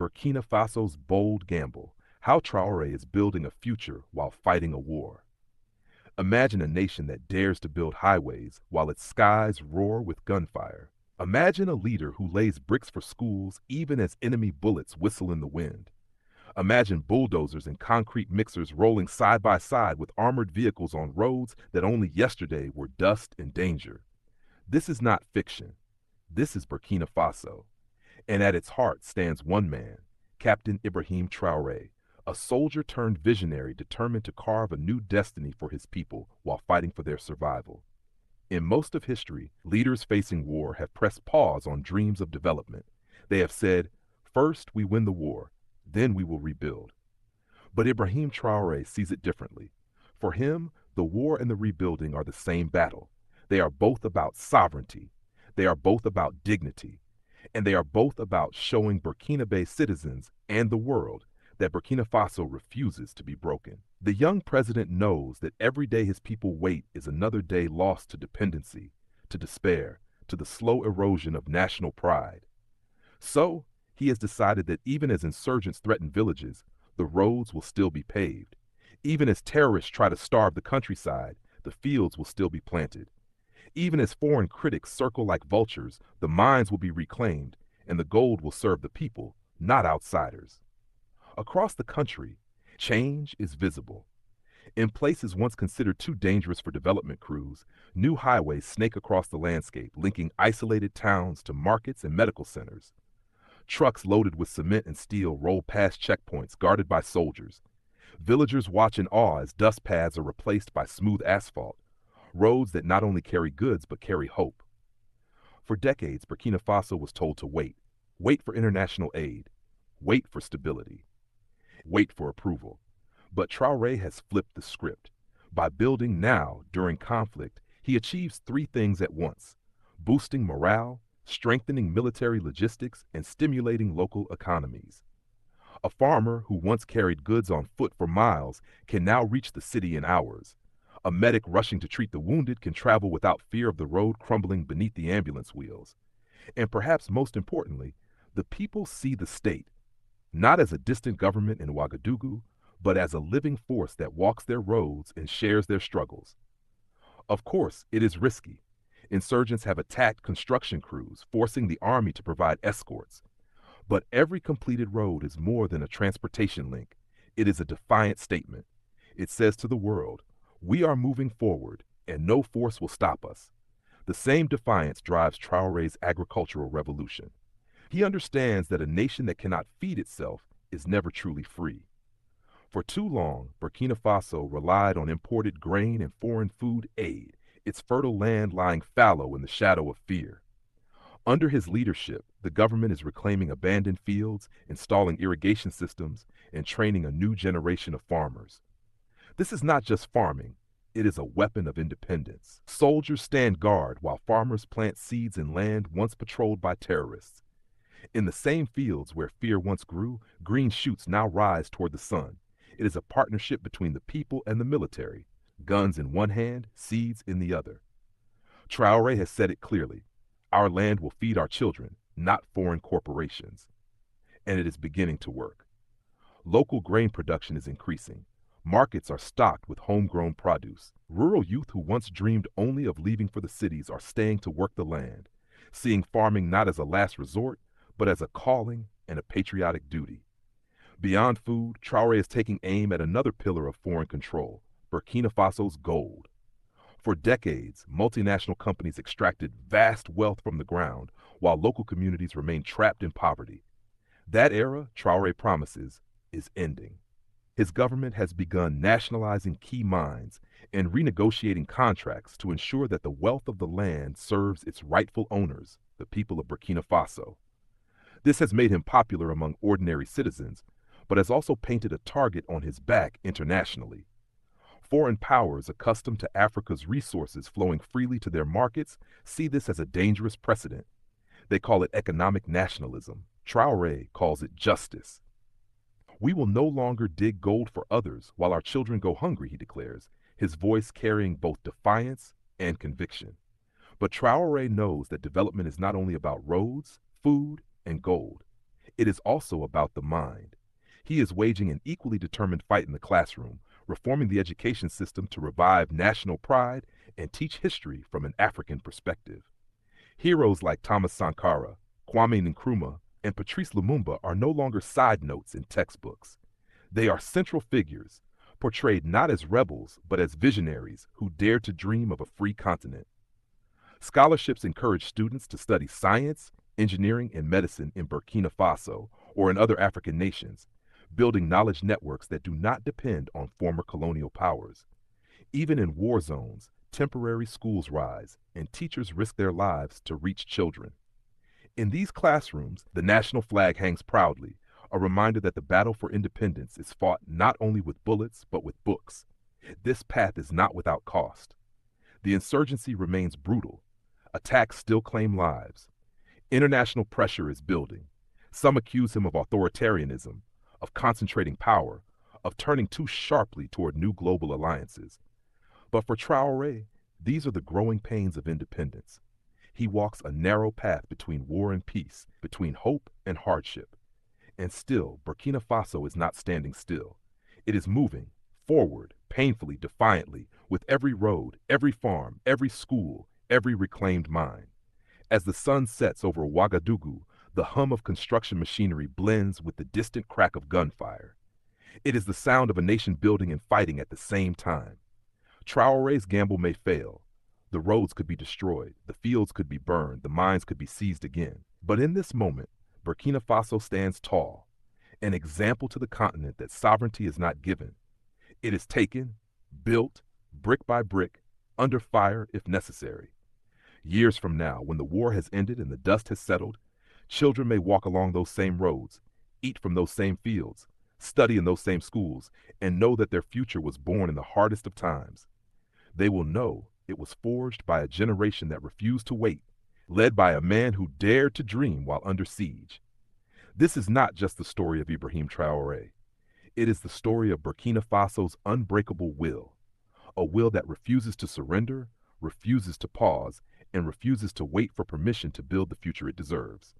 Burkina Faso's bold gamble, how Traoré is building a future while fighting a war. Imagine a nation that dares to build highways while its skies roar with gunfire. Imagine a leader who lays bricks for schools even as enemy bullets whistle in the wind. Imagine bulldozers and concrete mixers rolling side by side with armored vehicles on roads that only yesterday were dust and danger. This is not fiction. This is Burkina Faso. And at its heart stands one man, Captain Ibrahim Traoré, a soldier turned visionary determined to carve a new destiny for his people while fighting for their survival. In most of history, leaders facing war have pressed pause on dreams of development. They have said, first we win the war, then we will rebuild. But Ibrahim Traoré sees it differently. For him, the war and the rebuilding are the same battle. They are both about sovereignty. They are both about dignity. And they are both about showing Burkinabe citizens and the world that Burkina Faso refuses to be broken. The young president knows that every day his people wait is another day lost to dependency, to despair, to the slow erosion of national pride. So, he has decided that even as insurgents threaten villages, the roads will still be paved. Even as terrorists try to starve the countryside, the fields will still be planted. Even as foreign critics circle like vultures, the mines will be reclaimed, and the gold will serve the people, not outsiders. Across the country, change is visible. In places once considered too dangerous for development crews, new highways snake across the landscape, linking isolated towns to markets and medical centers. Trucks loaded with cement and steel roll past checkpoints guarded by soldiers. Villagers watch in awe as dust paths are replaced by smooth asphalt, roads that not only carry goods but carry hope. For decades, Burkina Faso was told to wait. Wait for international aid. Wait for stability. Wait for approval. But Traoré has flipped the script. By building now, during conflict, he achieves three things at once: boosting morale, strengthening military logistics, and stimulating local economies. A farmer who once carried goods on foot for miles can now reach the city in hours. A medic rushing to treat the wounded can travel without fear of the road crumbling beneath the ambulance wheels. And perhaps most importantly, the people see the state, not as a distant government in Ouagadougou, but as a living force that walks their roads and shares their struggles. Of course, it is risky. Insurgents have attacked construction crews, forcing the army to provide escorts. But every completed road is more than a transportation link. It is a defiant statement. It says to the world, we are moving forward, and no force will stop us. The same defiance drives Traoré's agricultural revolution. He understands that a nation that cannot feed itself is never truly free. For too long, Burkina Faso relied on imported grain and foreign food aid, its fertile land lying fallow in the shadow of fear. Under his leadership, the government is reclaiming abandoned fields, installing irrigation systems, and training a new generation of farmers. This is not just farming, it is a weapon of independence. Soldiers stand guard while farmers plant seeds in land once patrolled by terrorists. In the same fields where fear once grew, green shoots now rise toward the sun. It is a partnership between the people and the military, guns in one hand, seeds in the other. Traoré has said it clearly, our land will feed our children, not foreign corporations. And it is beginning to work. Local grain production is increasing. Markets are stocked with homegrown produce. Rural youth who once dreamed only of leaving for the cities are staying to work the land, seeing farming not as a last resort, but as a calling and a patriotic duty. Beyond food, Traoré is taking aim at another pillar of foreign control, Burkina Faso's gold. For decades, multinational companies extracted vast wealth from the ground, while local communities remained trapped in poverty. That era, Traoré promises, is ending. His government has begun nationalizing key mines and renegotiating contracts to ensure that the wealth of the land serves its rightful owners, the people of Burkina Faso. This has made him popular among ordinary citizens, but has also painted a target on his back internationally. Foreign powers accustomed to Africa's resources flowing freely to their markets see this as a dangerous precedent. They call it economic nationalism. Traoré calls it justice. We will no longer dig gold for others while our children go hungry, he declares, his voice carrying both defiance and conviction. But Traoré knows that development is not only about roads, food, and gold. It is also about the mind. He is waging an equally determined fight in the classroom, reforming the education system to revive national pride and teach history from an African perspective. Heroes like Thomas Sankara, Kwame Nkrumah, and Patrice Lumumba are no longer side notes in textbooks. They are central figures, portrayed not as rebels but as visionaries who dared to dream of a free continent. Scholarships encourage students to study science, engineering, and medicine in Burkina Faso or in other African nations, building knowledge networks that do not depend on former colonial powers. Even in war zones, temporary schools rise, and teachers risk their lives to reach children. In these classrooms, the national flag hangs proudly, a reminder that the battle for independence is fought not only with bullets but with books. This path is not without cost. The insurgency remains brutal. Attacks still claim lives. International pressure is building. Some accuse him of authoritarianism, of concentrating power, of turning too sharply toward new global alliances. But for Traoré, these are the growing pains of independence. He walks a narrow path between war and peace, between hope and hardship. And still, Burkina Faso is not standing still. It is moving forward, painfully, defiantly, with every road, every farm, every school, every reclaimed mine. As the sun sets over Ouagadougou, the hum of construction machinery blends with the distant crack of gunfire. It is the sound of a nation building and fighting at the same time. Traoré's gamble may fail. The roads could be destroyed, the fields could be burned, the mines could be seized again. But in this moment, Burkina Faso stands tall, an example to the continent that sovereignty is not given. It is taken, built, brick by brick, under fire if necessary. Years from now, when the war has ended and the dust has settled, children may walk along those same roads, eat from those same fields, study in those same schools, and know that their future was born in the hardest of times. They will know it was forged by a generation that refused to wait, led by a man who dared to dream while under siege. This is not just the story of Ibrahim Traoré. It is the story of Burkina Faso's unbreakable will, a will that refuses to surrender, refuses to pause, and refuses to wait for permission to build the future it deserves.